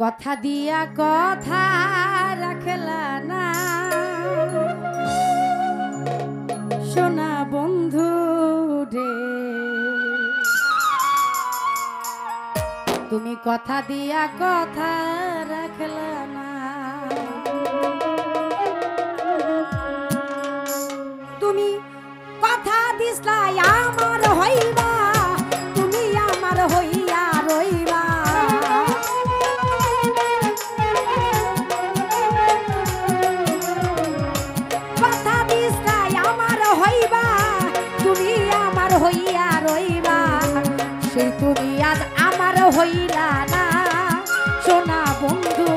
কথা দিয়া কথা রাখলা না সোনা বন্ধু রে, তুমি কথা দিয়া কথা রাখলা না। তুমি কথা দিসলা আমার হইবা, তুমি আমার হইয়া রইবা। কথা দিসলা আমার হইবা, তুমি আমার হইয়া রইবা। সেই তুমি আজ আমার হইলা না সোনা বন্ধু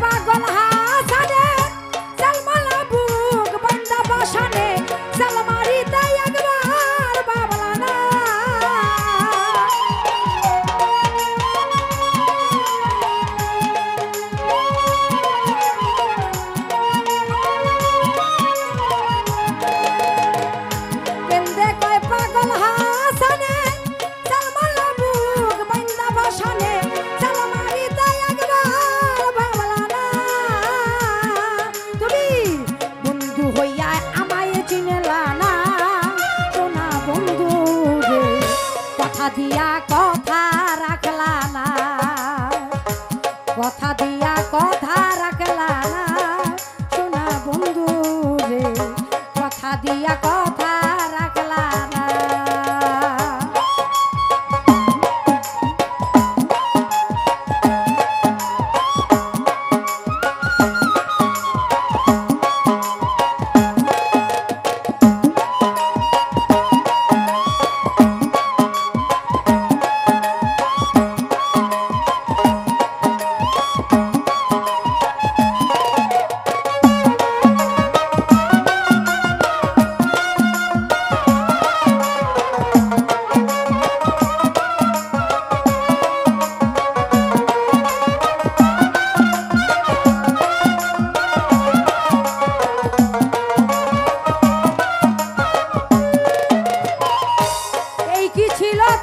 পাগল হাসানে সালমালা বুক বান্দা বসানে সালমারিতে একবার বাবলা না কেন্দে কয় পাগল হাসানে সালমালা বুক বান্দা বসানে সালমারিতে একবার বাবলা না তুমি বন্ধু হইয়া আমায় চিনলা না সোনা বন্ধু রে কথা দিয়া কথা রাখলা না কথা দিয়া কথা রাখলা না সোনা বন্ধু রে কথা দিয়া কথা রাখলা না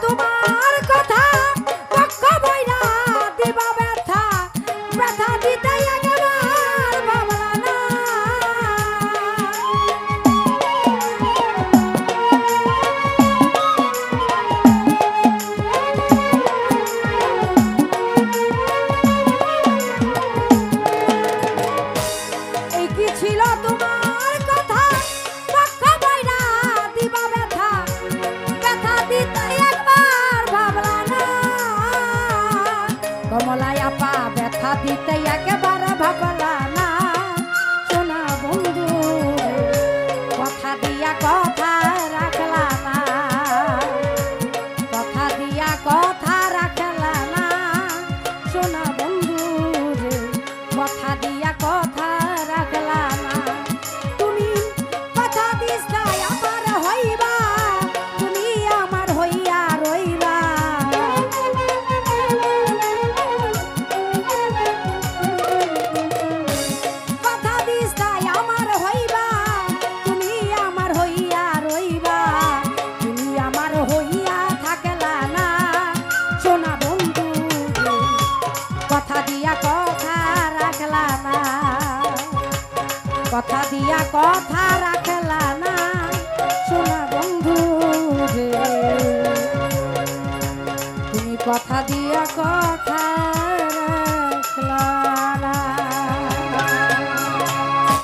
তোমার কথা পক্ষ বইরা দিবা ব্যথা ব্যথা দিতে একবার বাবলা না এই কি ছিল তোমার কথা পক্ষ বইরা দিবা ব্যথা ব্যথা দিতে কমলায় আপা ব্যথা দিতে একবার ভাবলা না সোনা বন্ধু কথা দিয়া কথা রাখলা না কথা দিয়া কথা রাখলা না সোনা বন্ধু রে কথা দিয়া কথা